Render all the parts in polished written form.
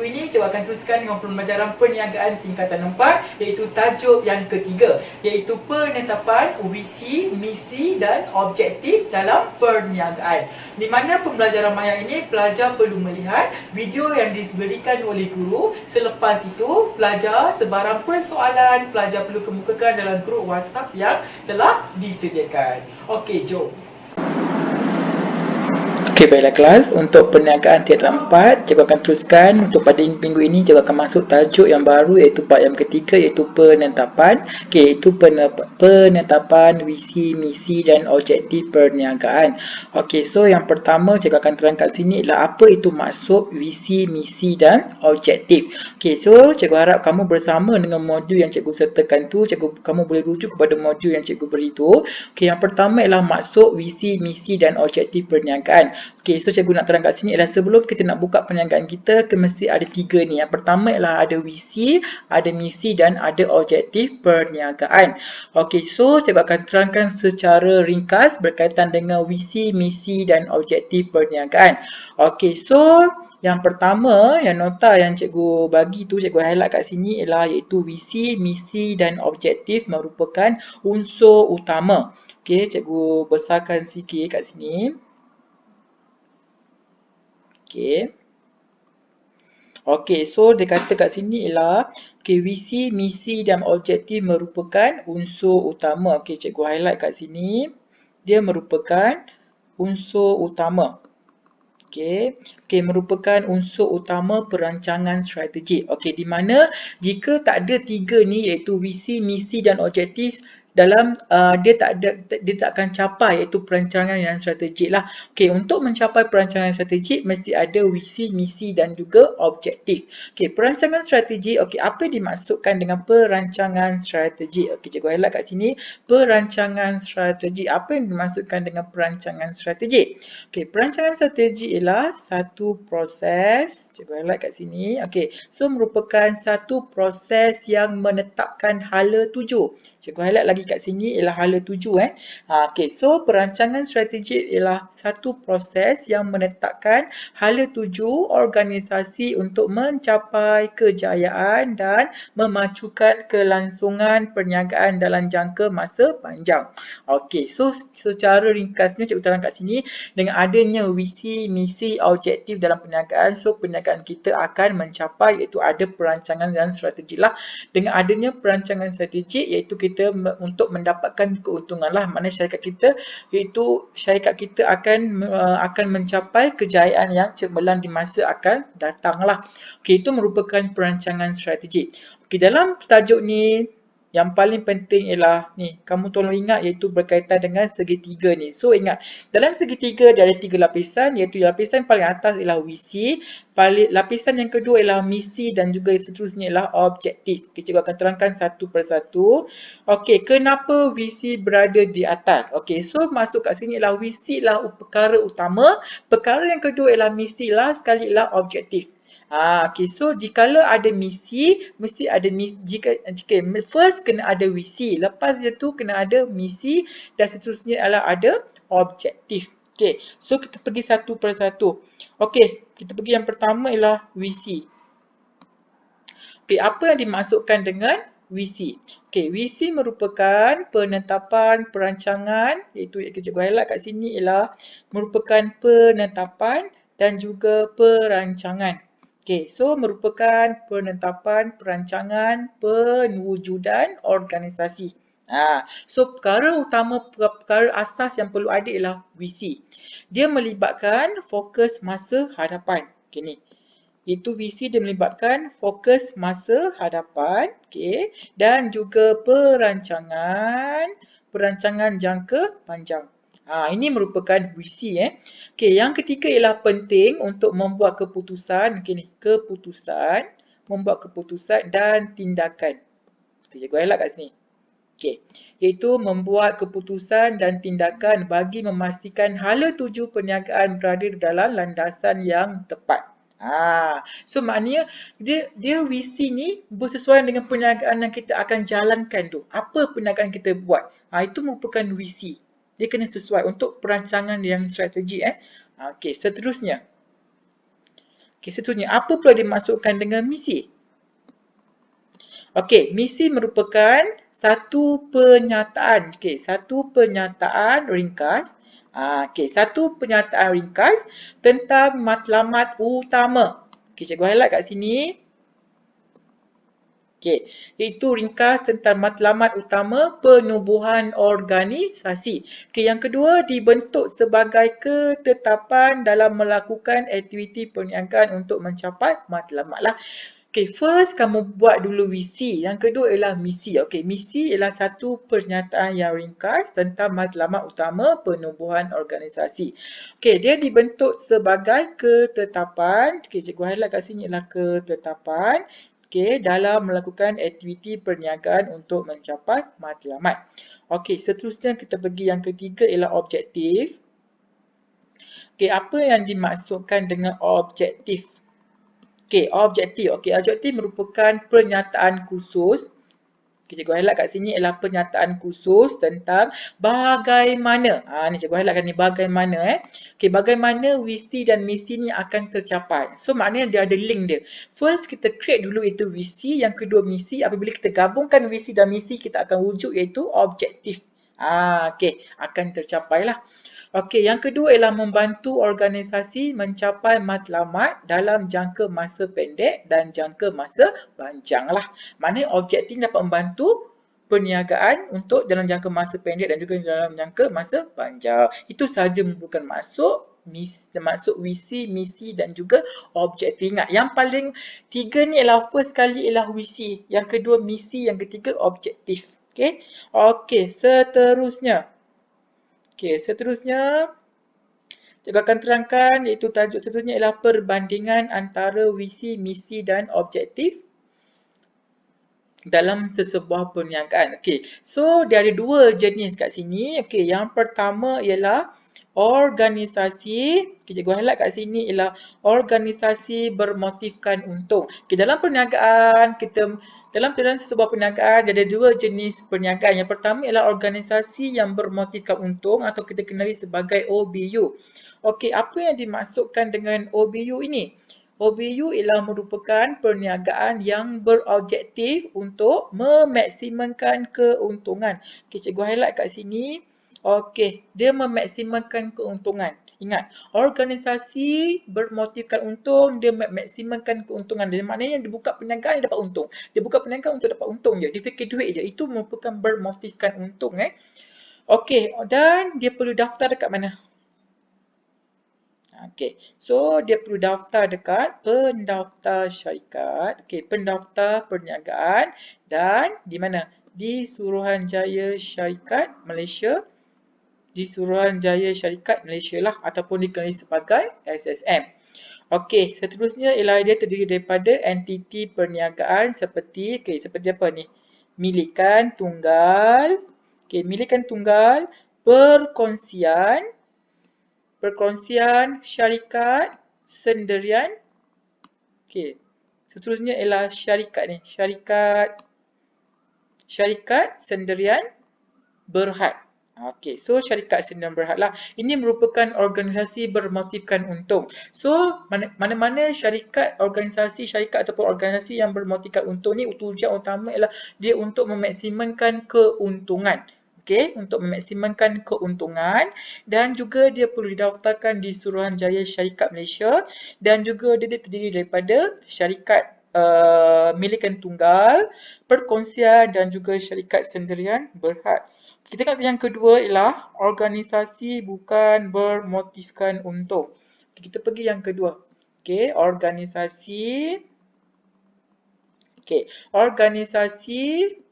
minggu ini cikgu akan teruskan dengan pembelajaran perniagaan tingkatan 4, iaitu tajuk yang ketiga, iaitu penetapan visi, misi dan objektif dalam perniagaan. Di mana pembelajaran maya ini pelajar perlu melihat video yang diberikan oleh guru. Selepas itu, pelajar sebarang persoalan pelajar perlu kemukakan dalam grup WhatsApp yang telah disediakan. Okey, jom. Okey, baiklah kelas, untuk perniagaan tingkatan 4, cikgu akan teruskan. Untuk pada minggu ini, cikgu akan masuk tajuk yang baru, iaitu bab yang ketiga, iaitu penetapan. Okey, iaitu penetapan visi, misi dan objektif perniagaan. Okey, so yang pertama cikgu akan terangkan sini ialah apa itu maksud visi, misi dan objektif. Okey, so cikgu harap kamu bersama dengan modul yang cikgu sertakan tu, kamu boleh rujuk kepada modul yang cikgu beri tu. Okey, yang pertama ialah maksud visi, misi dan objektif perniagaan. Okey, so cikgu nak terang kat sini ialah sebelum kita nak buka perniagaan kita, mesti ada tiga ni. Yang pertama ialah ada visi, ada misi dan ada objektif perniagaan. Okey, so cikgu akan terangkan secara ringkas berkaitan dengan visi, misi dan objektif perniagaan. Okey, so yang pertama, yang nota yang cikgu bagi tu, cikgu highlight kat sini ialah iaitu visi, misi dan objektif merupakan unsur utama. Okey, cikgu besarkan sikit kat sini. Okey, so dia kata kat sini ialah visi, misi dan objektif merupakan unsur utama. Okey, cikgu highlight kat sini. Dia merupakan unsur utama. Okey, merupakan unsur utama perancangan strategi. Okey, di mana jika tak ada tiga ni, iaitu visi, misi dan objektif, dalam dia tak akan capai iaitu perancangan yang strategik lah. Okey, untuk mencapai perancangan strategik mesti ada visi, misi dan juga objektif. Okey, perancangan strategi. Okey, apa yang dimaksudkan dengan perancangan strategi? Okey, cikgu highlight kat sini, perancangan strategi. Apa yang dimaksudkan dengan perancangan strategi? Okey, perancangan strategi ialah satu proses, cikgu highlight kat sini. Okey, so merupakan satu proses yang menetapkan hala tuju. Cikgu highlight lagi kat sini ialah hala tuju. Okey, so perancangan strategi ialah satu proses yang menetapkan hala tuju organisasi untuk mencapai kejayaan dan memacukan kelangsungan perniagaan dalam jangka masa panjang. Okey, so secara ringkasnya cikgu terang kat sini, dengan adanya visi, misi, objektif dalam perniagaan, so perniagaan kita akan mencapai iaitu ada perancangan dan strategi lah. Dengan adanya perancangan strategi iaitu kita untuk mendapatkan keuntungan lah, mana syarikat kita iaitu syarikat kita akan mencapai kejayaan yang cemerlang di masa akan datang lah. Okey, itu merupakan perancangan strategi. Okey, dalam tajuk ni yang paling penting ialah ni, kamu tolong ingat, iaitu berkaitan dengan segitiga ni. So ingat, dalam segitiga dia ada tiga lapisan, iaitu lapisan paling atas ialah visi, lapisan yang kedua ialah misi dan juga seterusnya ialah objektif. Okay, cikgu akan terangkan satu persatu. Okey, kenapa visi berada di atas? Okey, so masuk kat sini ialah visi lah perkara utama, perkara yang kedua ialah misi, last sekali ialah objektif. Okey, so jikalau ada misi, mesti ada first kena ada visi, lepas dia tu kena ada misi dan seterusnya adalah ada objektif. Okey, so kita pergi satu persatu. Okey, kita pergi yang pertama ialah visi. Okey, apa yang dimaksudkan dengan visi? Okey, visi merupakan penetapan perancangan, iaitu cikgu highlight kat sini ialah merupakan penetapan dan juga perancangan. Okey, so merupakan penetapan perancangan penwujudan organisasi. So perkara utama, perkara asas yang perlu ada ialah visi. Dia melibatkan fokus masa hadapan. Okey ni. Itu visi dia melibatkan fokus masa hadapan, okey, dan juga perancangan jangka panjang. Ini merupakan visi. Okey, yang ketiga ialah penting untuk membuat keputusan. Okey ni, membuat keputusan dan tindakan. Okey, cikgu highlight kat sini. Okey, iaitu membuat keputusan dan tindakan bagi memastikan hala tuju perniagaan berada dalam landasan yang tepat. So maknanya dia visi ni bersesuaian dengan perniagaan yang kita akan jalankan tu. Apa perniagaan kita buat? Itu merupakan visi. Dia kena sesuai untuk perancangan yang strategi. Okey, seterusnya. Okey, seterusnya apa pula dimaksudkan dengan misi? Okey, misi merupakan satu pernyataan. Okey, satu pernyataan ringkas. Okey, satu pernyataan ringkas tentang matlamat utama. Okey, cikgu highlight kat sini. Okey, itu ringkas tentang matlamat utama penubuhan organisasi. Okey, yang kedua dibentuk sebagai ketetapan dalam melakukan aktiviti perniagaan untuk mencapai matlamat lah. Okey, first kamu buat dulu visi. Yang kedua ialah misi. Okey, misi ialah satu pernyataan yang ringkas tentang matlamat utama penubuhan organisasi. Okey, dia dibentuk sebagai ketetapan. Okey, cikgu highlight kat sini ialah ketetapan. Okey, dalam melakukan aktiviti perniagaan untuk mencapai matlamat. Okey, seterusnya kita pergi yang ketiga ialah objektif. Okey, apa yang dimaksudkan dengan objektif? Okey, objektif. Okey, objektif merupakan pernyataan khusus. Okay, cikgu highlight kat sini ialah pernyataan khusus tentang bagaimana. Ni cikgu highlight kat ni bagaimana Okey, bagaimana visi dan misi ni akan tercapai. So maknanya dia ada link dia. First kita create dulu itu visi, yang kedua misi. Apabila kita gabungkan visi dan misi, kita akan wujud iaitu objektif. Okey, akan tercapai lah. Okey, yang kedua ialah membantu organisasi mencapai matlamat dalam jangka masa pendek dan jangka masa panjang lah. Maknanya objektif dapat membantu perniagaan untuk dalam jangka masa pendek dan juga dalam jangka masa panjang. Itu sahaja merupakan masuk visi, misi dan juga objektif. Ingat, yang paling tiga ni ialah first kali ialah visi, yang kedua misi, yang ketiga objektif. Okey. Okey, seterusnya. Okey, seterusnya cikgu akan terangkan iaitu tajuk seterusnya ialah perbandingan antara visi, misi dan objektif dalam sesebuah perniagaan. Okey, so dia ada dua jenis kat sini. Okey, yang pertama ialah organisasi. Okay, cikgu highlight kat sini ialah organisasi bermotifkan untung. Okay, dalam perniagaan, dalam sebuah perniagaan, ada dua jenis perniagaan. Yang pertama ialah organisasi yang bermotifkan untung atau kita kenali sebagai OBU. Okey, apa yang dimaksudkan dengan OBU ini? OBU ialah merupakan perniagaan yang berobjektif untuk memaksimumkan keuntungan. Okey, cikgu highlight kat sini. Okey, dia memaksimalkan keuntungan. Ingat, organisasi bermotifkan untung, dia memaksimalkan keuntungan. Dia maknanya dia buka perniagaan, dia dapat untung. Dia buka perniagaan untuk dapat untung je. Dia fikir duit je. Itu merupakan bermotifkan untung. Okey, dan dia perlu daftar dekat mana? Okey, so dia perlu daftar dekat pendaftar syarikat. Okey, pendaftar perniagaan dan di mana? Di Suruhanjaya Syarikat Malaysia. Di Suruhanjaya Syarikat Malaysia lah ataupun dikenali sebagai SSM. Okey, seterusnya ialah dia terdiri daripada entiti perniagaan seperti apa ni? Milikan tunggal. Okey, milikan tunggal, perkongsian, syarikat, sendirian. Okey, seterusnya ialah syarikat ni. Syarikat sendirian berhad. Okey, so syarikat sendirian berhad lah. Ini merupakan organisasi bermotifkan untung. So, mana-mana syarikat, organisasi, syarikat ataupun organisasi yang bermotifkan untung ni, tujuan utama ialah dia untuk memaksimalkan keuntungan. Okey, untuk memaksimalkan keuntungan dan juga dia perlu didaftarkan di Suruhanjaya Syarikat Malaysia dan juga dia terdiri daripada syarikat milikan tunggal, perkongsian dan juga syarikat sendirian berhad. Kita lihat yang kedua ialah organisasi bukan bermotifkan untung. Kita pergi yang kedua. Okey, organisasi. Okey, organisasi.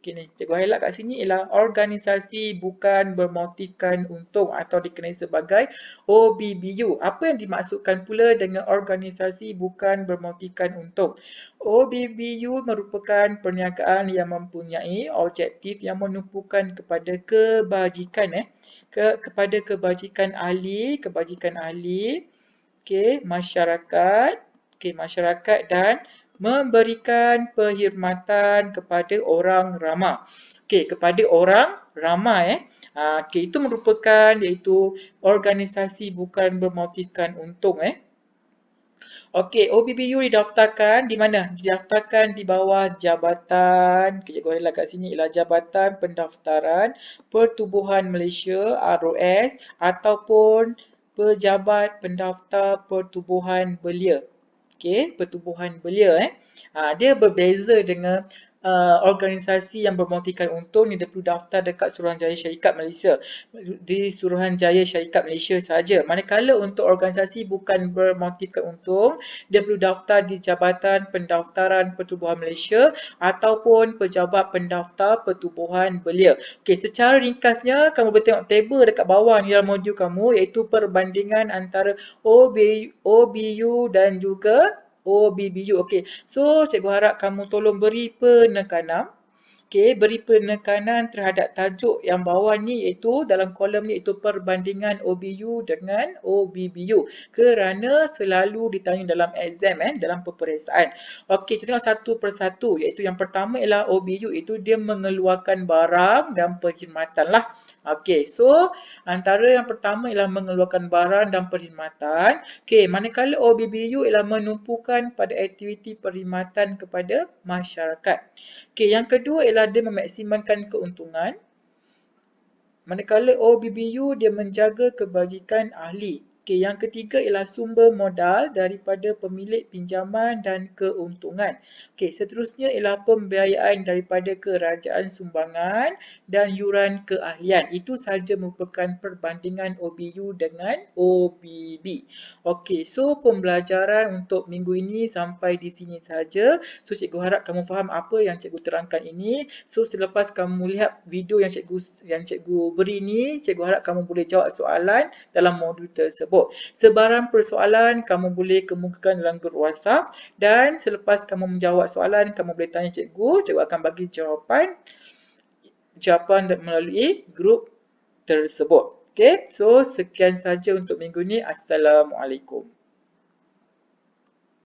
Okey ni, cikgu highlight kat sini ialah organisasi bukan bermotifkan untung atau dikenali sebagai OBBU. Apa yang dimaksudkan pula dengan organisasi bukan bermotifkan untung? OBBU merupakan perniagaan yang mempunyai objektif yang menumpukan kepada kebajikan kepada kebajikan ahli, masyarakat dan memberikan perkhidmatan kepada orang ramah. Okey, kepada orang ramai okey, itu merupakan iaitu organisasi bukan bermotifkan untung Okey, OBBU didaftarkan di mana? Didaftarkan di bawah jabatan, cikgu highlight kat sini ialah Jabatan Pendaftaran Pertubuhan Malaysia ROS ataupun Pejabat Pendaftar Pertubuhan Belia. Okey, Pertubuhan Belia dia berbeza dengan organisasi yang bermotifkan untung ni dia perlu daftar dekat Suruhanjaya Syarikat Malaysia. Di Suruhanjaya Syarikat Malaysia saja. Manakala untuk organisasi bukan bermotifkan untung, dia perlu daftar di Jabatan Pendaftaran Pertubuhan Malaysia ataupun Pejabat Pendaftar Pertubuhan Belia. Okey, secara ringkasnya kamu boleh tengok table dekat bawah ni dalam modul kamu iaitu perbandingan antara OBU dan juga OBBU. Okey, so cikgu harap kamu tolong beri penekanan. Okey, beri penekanan terhadap tajuk yang bawah ni iaitu dalam kolom ni iaitu perbandingan OBU dengan OBBU kerana selalu ditanya dalam exam dalam peperiksaan. Okey, kita tengok satu persatu iaitu yang pertama ialah OBU itu dia mengeluarkan barang dan perkhidmatan lah. Okey, so antara yang pertama ialah mengeluarkan barang dan perkhidmatan. Okey, manakala OBBU ialah menumpukan pada aktiviti perkhidmatan kepada masyarakat. Okey, yang kedua ialah dia memaksimalkan keuntungan. Manakala OBBU dia menjaga kebajikan ahli. Okey, yang ketiga ialah sumber modal daripada pemilik pinjaman dan keuntungan. Okey, seterusnya ialah pembiayaan daripada kerajaan sumbangan dan yuran keahlian. Itu sahaja merupakan perbandingan OBU dengan OBB. Okey, so pembelajaran untuk minggu ini sampai di sini sahaja. So cikgu harap kamu faham apa yang cikgu terangkan ini. So selepas kamu lihat video yang cikgu beri ni, cikgu harap kamu boleh jawab soalan dalam modul tersebut. Sebarang persoalan kamu boleh kemukakan dalam grup WhatsApp dan selepas kamu menjawab soalan kamu boleh tanya cikgu, cikgu akan bagi jawapan melalui grup tersebut. Okay, so sekian saja untuk minggu ni. Assalamualaikum.